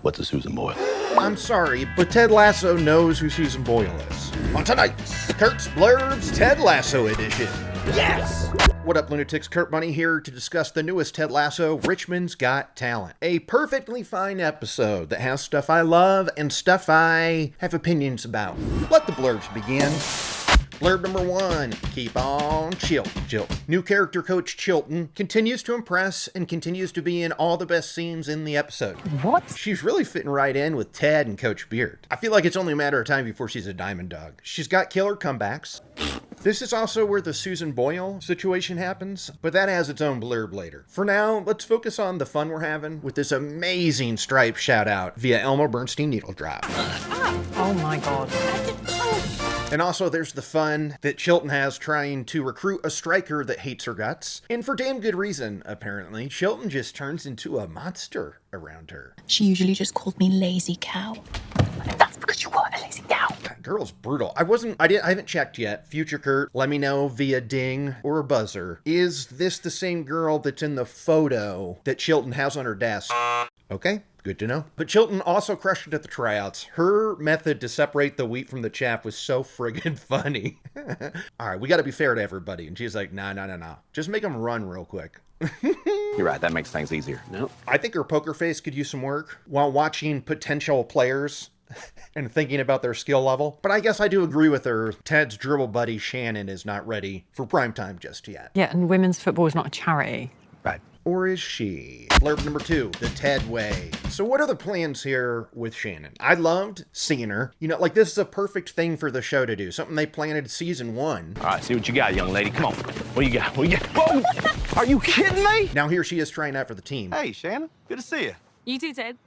What's a Susan Boyle? I'm sorry, but Ted Lasso knows who Susan Boyle is. On tonight's Kurt's Blurbs Ted Lasso edition. Yes! What up, lunatics? Kurt Bunny here to discuss the newest Ted Lasso, Richmond's Got Talent. A perfectly fine episode that has stuff I love and stuff I have opinions about. Let the blurbs begin. Blurb number 1, keep on Chilton. New character coach Chilton continues to impress and continues to be in all the best scenes in the episode. What? She's really fitting right in with Ted and Coach Beard. I feel like it's only a matter of time before she's a diamond dog. She's got killer comebacks. This is also where the Susan Boyle situation happens, but that has its own blurb later. For now, let's focus on the fun we're having with this amazing Stripe shout out via Elmo Bernstein Needle Drop. Oh my god. And also there's the fun that Chilton has trying to recruit a striker that hates her guts. And for damn good reason, apparently. Chilton just turns into a monster around her. She usually just called me lazy cow. That's because you are a lazy cow. That girl's brutal. I haven't checked yet. Future Kurt, let me know via ding or a buzzer. Is this the same girl that's in the photo that Chilton has on her desk? Okay. Good to know. But Chilton also crushed it at the tryouts. Her method to separate the wheat from the chaff was so friggin' funny. All right, we got to be fair to everybody. And she's like, nah. Just make them run real quick. You're right, that makes things easier. No. I think her poker face could use some work while watching potential players and thinking about their skill level. But I guess I do agree with her. Ted's dribble buddy Shannon is not ready for primetime just yet. Yeah, and women's football is not a charity. Right. Or is she? Blurb number 2, the Ted way. So what are the plans here with Shannon? I loved seeing her. You know, like this is a perfect thing for the show to do. Something they planted season 1. All right, see what you got, young lady. Come on. What do you got? Whoa! Are you kidding me? Now here she is trying out for the team. Hey, Shannon. Good to see you. You too, Ted.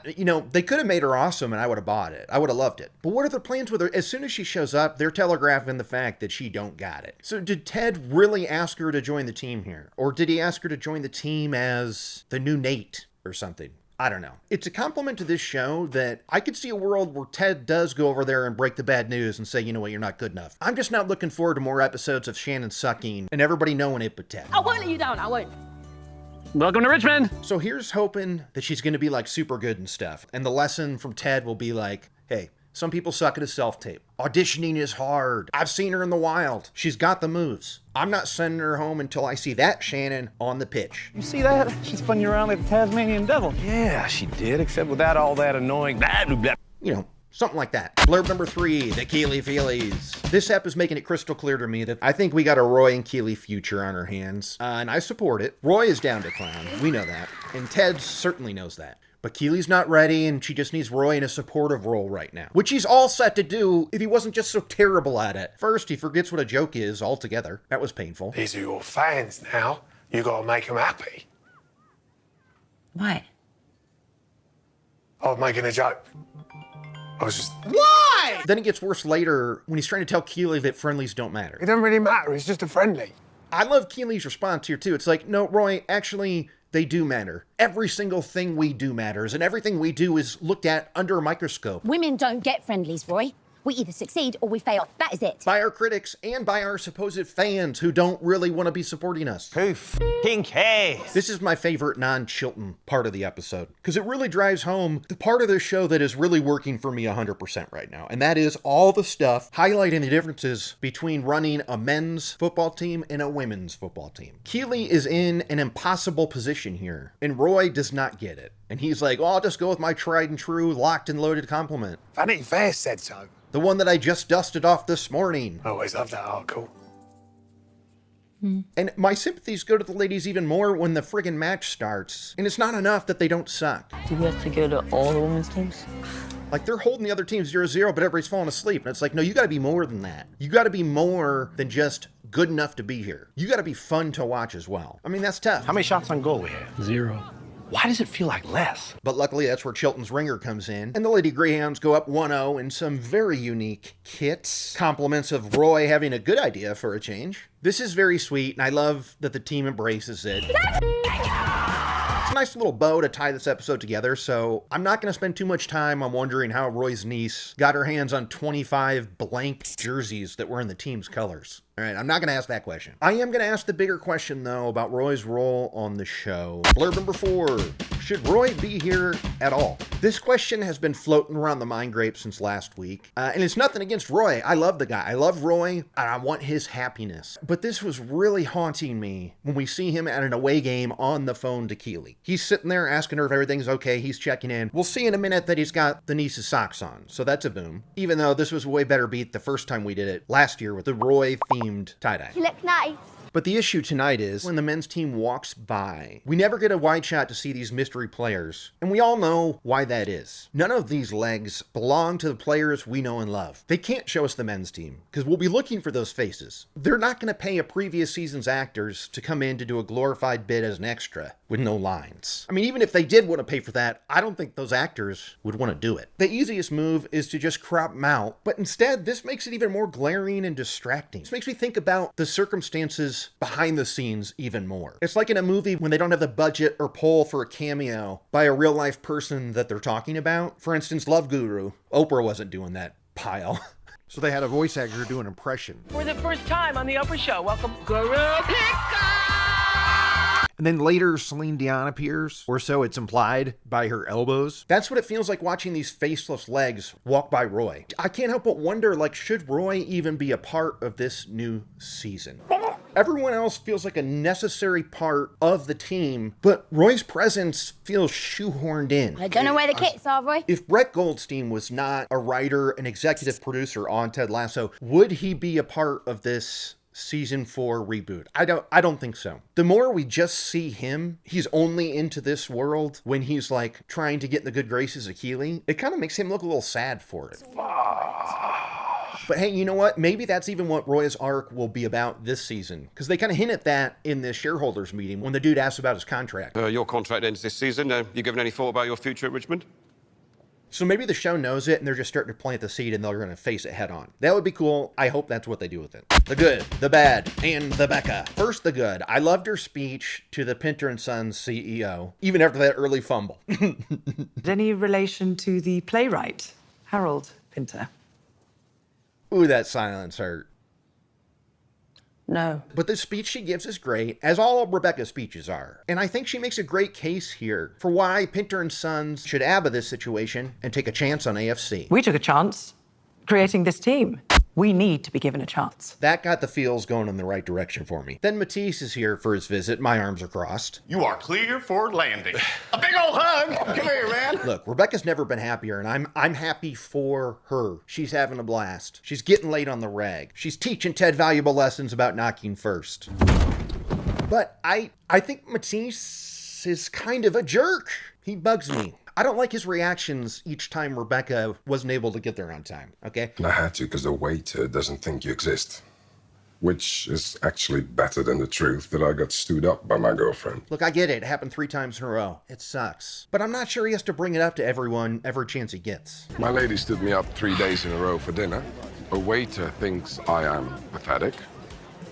They could have made her awesome and I would have bought it. I would have loved it. But what are the plans with her? As soon as she shows up, they're telegraphing the fact that she don't got it. So did Ted really ask her to join the team here? Or did he ask her to join the team as the new Nate or something? I don't know. It's a compliment to this show that I could see a world where Ted does go over there and break the bad news and say, you know what, you're not good enough. I'm just not looking forward to more episodes of Shannon sucking and everybody knowing it but Ted. I won't let you down, I won't. Welcome to Richmond. So here's hoping that she's going to be like super good and stuff. And the lesson from Ted will be like, hey, some people suck at a self-tape. Auditioning is hard. I've seen her in the wild. She's got the moves. I'm not sending her home until I see that Shannon on the pitch. You see that? She spun you around like the Tasmanian devil. Yeah, she did, except without all that annoying You know, something like that. Blurb number 3, the Keeley feelies. This ep is making it crystal clear to me that I think we got a Roy and Keeley future on our hands. And I support it. Roy is down to clown. We know that. And Ted certainly knows that. But Keeley's not ready, and she just needs Roy in a supportive role right now. Which he's all set to do if he wasn't just so terrible at it. First, he forgets what a joke is altogether. That was painful. These are your fans now. You gotta make them happy. Why? I was making a joke. I was just... Why? Then it gets worse later when he's trying to tell Keeley that friendlies don't matter. It doesn't really matter. It's just a friendly. I love Keeley's response here, too. It's like, no, Roy, actually, they do matter. Every single thing we do matters, and everything we do is looked at under a microscope. Women don't get friendlies, Roy. We either succeed or we fail. That is it. By our critics and by our supposed fans who don't really want to be supporting us. Who f***ing cares? This is my favorite non-Chilton part of the episode, because it really drives home the part of the show that is really working for me 100% right now, and that is all the stuff highlighting the differences between running a men's football team and a women's football team. Keeley is in an impossible position here, and Roy does not get it. And he's like, oh, I'll just go with my tried and true, locked and loaded compliment. Vanity Fair said so. The one that I just dusted off this morning. I always loved that article. And my sympathies go to the ladies even more when the friggin' match starts. And it's not enough that they don't suck. Do we have to go to all the women's teams? Like, they're holding the other team 0-0, but everybody's falling asleep. And it's like, no, you gotta be more than that. You gotta be more than just good enough to be here. You gotta be fun to watch as well. I mean, that's tough. How many shots on goal we had? 0. Why does it feel like less? But luckily, that's where Chilton's ringer comes in. And the Lady Greyhounds go up 1-0 in some very unique kits. Compliments of Roy having a good idea for a change. This is very sweet, and I love that the team embraces it. It's a nice little bow to tie this episode together, so I'm not going to spend too much time on wondering how Roy's niece got her hands on 25 blank jerseys that were in the team's colors. All right, I'm not going to ask that question. I am going to ask the bigger question, though, about Roy's role on the show. Blurb number 4. Should Roy be here at all? This question has been floating around the mind grape since last week. And it's nothing against Roy. I love the guy. I love Roy, and I want his happiness. But this was really haunting me when we see him at an away game on the phone to Keeley. He's sitting there asking her if everything's okay. He's checking in. We'll see in a minute that he's got the niece's socks on. So that's a boom. Even though this was a way better beat the first time we did it last year with the Roy-themed tie-dye. You look nice. But the issue tonight is when the men's team walks by, we never get a wide shot to see these mystery players. And we all know why that is. None of these legs belong to the players we know and love. They can't show us the men's team because we'll be looking for those faces. They're not going to pay a previous season's actors to come in to do a glorified bit as an extra with no lines. I mean, even if they did want to pay for that, I don't think those actors would want to do it. The easiest move is to just crop them out, but instead this makes it even more glaring and distracting. This makes me think about the circumstances behind the scenes even more. It's like in a movie when they don't have the budget or pull for a cameo by a real life person that they're talking about. For instance, Love Guru. Oprah wasn't doing that pile. So they had a voice actor do an impression. For the first time on the Oprah Show, welcome Guru Pickup! And then later, Celine Dion appears, or so it's implied by her elbows. That's what it feels like watching these faceless legs walk by Roy. I can't help but wonder, like, should Roy even be a part of this new season? Everyone else feels like a necessary part of the team, but Roy's presence feels shoehorned in. I don't know where the kits are, Roy. If Brett Goldstein was not a writer and executive producer on Ted Lasso, would he be a part of this season 4 reboot? I don't think so. The more we just see him, he's only into this world when he's like trying to get in the good graces of Keeley. It kind of makes him look a little sad for it. But hey, you know what? Maybe that's even what Roy's arc will be about this season. Because they kind of hint at that in the shareholders meeting when the dude asked about his contract. Your contract ends this season. You given any thought about your future at Richmond? So maybe the show knows it and they're just starting to plant the seed and they're going to face it head on. That would be cool. I hope that's what they do with it. The good, the bad, and the Becca. First, the good. I loved her speech to the Pinter & Sons CEO, even after that early fumble. Any relation to the playwright, Harold Pinter? Ooh, that silence hurt. No. But the speech she gives is great, as all of Rebecca's speeches are. And I think she makes a great case here for why Pinter & Sons should ABBA this situation and take a chance on AFC. We took a chance creating this team. We need to be given a chance. That got the feels going in the right direction for me. Then Matisse is here for his visit. My arms are crossed. You are clear for landing. A big old hug. Come here, man. Look, Rebecca's never been happier, and I'm happy for her. She's having a blast. She's getting late on the rag. She's teaching Ted valuable lessons about knocking first. But I think Matisse is kind of a jerk. He bugs me. I don't like his reactions each time Rebecca wasn't able to get there on time, okay? I had to because the waiter doesn't think you exist. Which is actually better than the truth that I got stewed up by my girlfriend. Look, I get it. It happened 3 times in a row. It sucks. But I'm not sure he has to bring it up to everyone every chance he gets. My lady stood me up 3 days in a row for dinner. A waiter thinks I am pathetic.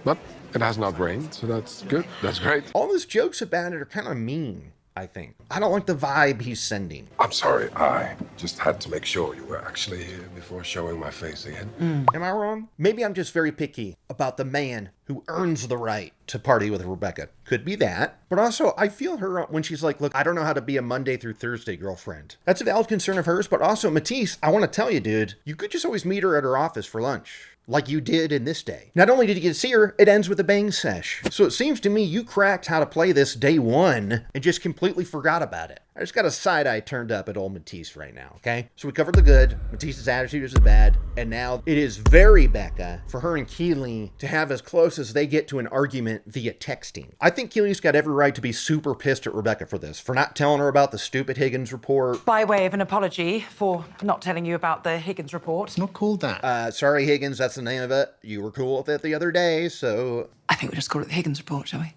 But it has not rained, so that's good. That's great. All his jokes about it are kind of mean, I think. I don't like the vibe he's sending. I'm sorry, I just had to make sure you were actually here before showing my face again. Am I wrong? Maybe I'm just very picky about the man who earns the right to party with Rebecca. Could be that. But also, I feel her when she's like, look, I don't know how to be a Monday through Thursday girlfriend. That's a valid concern of hers, but also, Matisse, I want to tell you, dude, you could just always meet her at her office for lunch. Like you did in this day. Not only did you get to see her, it ends with a bang sesh. So it seems to me you cracked how to play this day 1 and just completely forgot about it. I just got a side eye turned up at old Matisse right now, okay? So we covered the good, Matisse's attitude is the bad, and now it is very Becca for her and Keeley to have as close as they get to an argument via texting. I think Keeley's got every right to be super pissed at Rebecca for this, for not telling her about the stupid Higgins report. By way of an apology for not telling you about the Higgins report. It's not called that. Sorry, Higgins, that's the name of it. You were cool with it the other day, so... I think we'll just call it the Higgins report, shall we?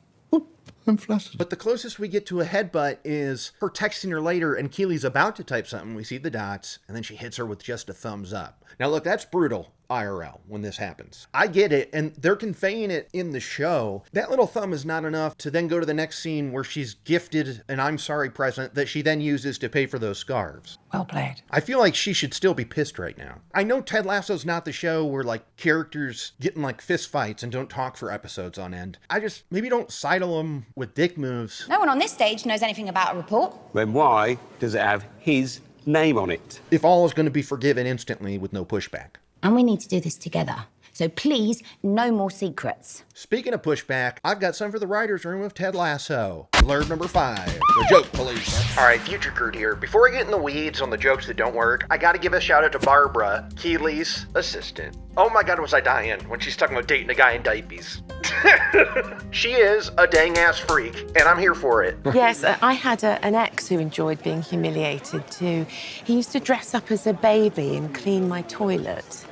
I'm flustered. But the closest we get to a headbutt is her texting her later and Keeley's about to type something. We see the dots, and then she hits her with just a thumbs up. Now look, that's brutal. IRL when this happens. I get it, and they're conveying it in the show. That little thumb is not enough to then go to the next scene where she's gifted an I'm sorry present that she then uses to pay for those scarves. Well played. I feel like she should still be pissed right now. I know Ted Lasso's not the show where like characters get in like fist fights and don't talk for episodes on end. I just maybe don't sidle them with dick moves. No one on this stage knows anything about a report. Then why does it have his name on it? If all is going to be forgiven instantly with no pushback. And we need to do this together. So please, no more secrets. Speaking of pushback, I've got some for the writer's room of Ted Lasso. Blurb number 5, the joke police. All right, Future Crude here. Before I get in the weeds on the jokes that don't work, I gotta give a shout out to Barbara, Keeley's assistant. Oh my God, was I dying when she's talking about dating a guy in diapers. She is a dang ass freak, and I'm here for it. Yes, I had an ex who enjoyed being humiliated too. He used to dress up as a baby and clean my toilet.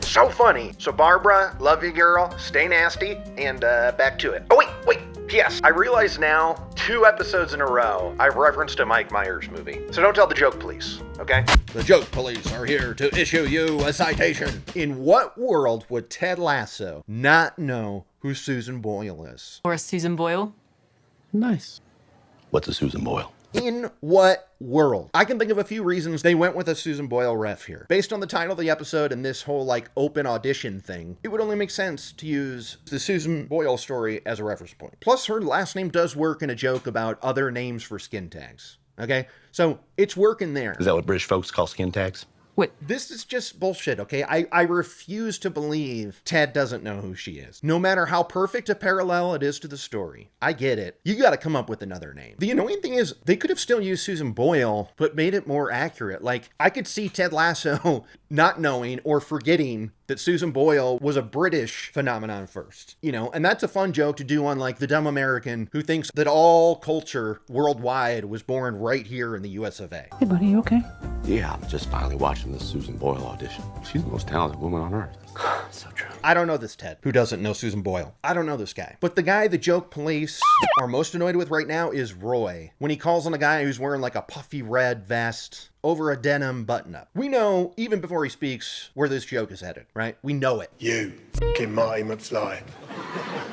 So funny. So Barbara, love you girl, stay nasty, and back to it. Oh wait, yes, I realize now 2 episodes in a row I've referenced a Mike Myers movie. So don't tell the joke police, okay? The joke police are here to issue you a citation. In what world would Ted Lasso not know who Susan Boyle is? Or a Susan Boyle? Nice. What's a Susan Boyle? In what world? I can think of a few reasons they went with a Susan Boyle ref here. Based on the title of the episode and this whole like open audition thing, it would only make sense to use the Susan Boyle story as a reference point. Plus her last name does work in a joke about other names for skin tags. Okay? So it's working there. Is that what British folks call skin tags? Wait. This is just bullshit, okay? I refuse to believe Ted doesn't know who she is. No matter how perfect a parallel it is to the story. I get it. You gotta come up with another name. The annoying thing is, they could have still used Susan Boyle, but made it more accurate. Like, I could see Ted Lasso not knowing or forgetting that Susan Boyle was a British phenomenon first, you know, and that's a fun joke to do on like the dumb American who thinks that all culture worldwide was born right here in the US of A. Hey, buddy, you okay? Yeah, I'm just finally watching the Susan Boyle audition. She's the most talented woman on earth. So true. I don't know this Ted, who doesn't know Susan Boyle. I don't know this guy. But the guy the joke police are most annoyed with right now is Roy, when he calls on a guy who's wearing like a puffy red vest over a denim button-up. We know, even before he speaks, where this joke is headed, right? We know it. You, fucking Marty McFly.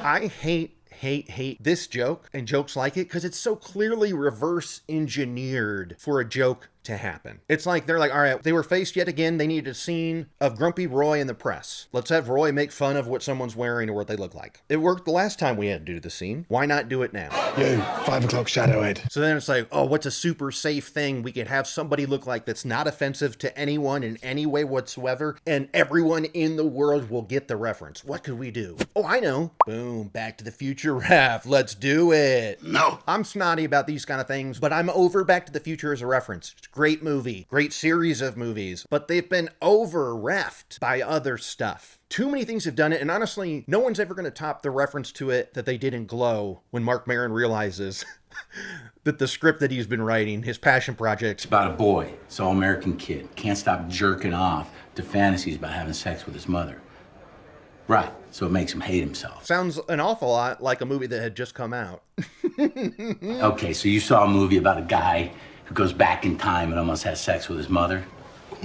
I hate this joke and jokes like it because it's so clearly reverse engineered for a joke to happen. It's like they're like, all right, they were faced yet again. They needed a scene of grumpy Roy in the press. Let's have Roy make fun of what someone's wearing or what they look like. It worked the last time we had to do the scene. Why not do it now? You, 5 o'clock shadowhead. So then it's like, oh, what's a super safe thing we could have somebody look like that's not offensive to anyone in any way whatsoever, and everyone in the world will get the reference. What could we do? Oh, I know. Boom, Back to the Future ref. Let's do it. No. I'm snotty about these kind of things, but I'm over Back to the Future as a reference. It's a great movie, great series of movies, but they've been over-refed by other stuff. Too many things have done it, and honestly, no one's ever going to top the reference to it that they did in Glow when Mark Maron realizes that the script that he's been writing, his passion project... It's about a boy, this all-American kid, can't stop jerking off to fantasies about having sex with his mother. Right, so it makes him hate himself. Sounds an awful lot like a movie that had just come out. Okay, so you saw a movie about a guy who goes back in time and almost has sex with his mother?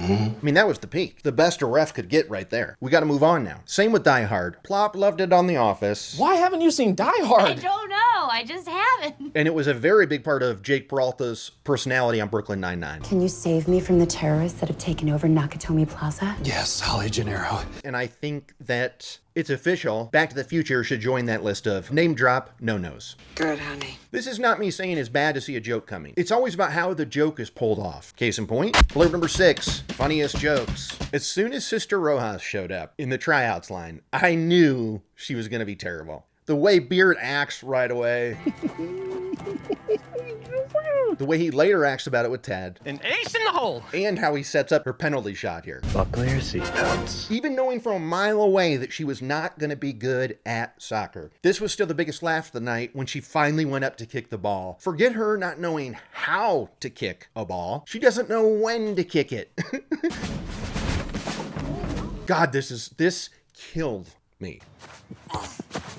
I mean, that was the peak. The best a ref could get right there. We got to move on now. Same with Die Hard. Plop loved it on The Office. Why haven't you seen Die Hard? I don't know. I just haven't. And it was a very big part of Jake Peralta's personality on Brooklyn Nine-Nine. Can you save me from the terrorists that have taken over Nakatomi Plaza? Yes, Holly Gennaro. And I think that it's official. Back to the Future should join that list of name drop no-nos. Good, honey. This is not me saying it's bad to see a joke coming. It's always about how the joke is pulled off. Case in point, blurb number 6, funniest jokes. As soon as Sister Rojas showed up in the tryouts line, I knew she was going to be terrible. The way Beard acts right away. The way he later acts about it with Ted. An ace in the hole. And how he sets up her penalty shot here. Buckle your seatbelts. Even knowing from a mile away that she was not going to be good at soccer. This was still the biggest laugh of the night when she finally went up to kick the ball. Forget her not knowing how to kick a ball. She doesn't know when to kick it. God, this killed me.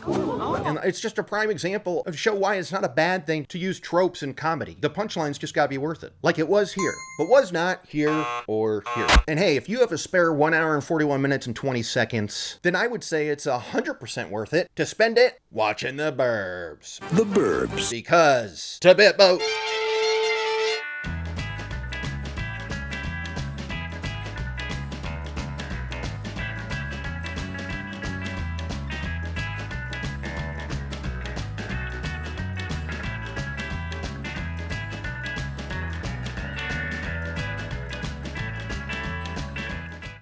And it's just a prime example of show why it's not a bad thing to use tropes in comedy. The punchlines just gotta be worth it. Like it was here, but was not here or here. And hey, if you have a spare 1 hour and 41 minutes and 20 seconds, then I would say it's 100% worth it to spend it watching The Burbs. The Burbs. Because to bit boat.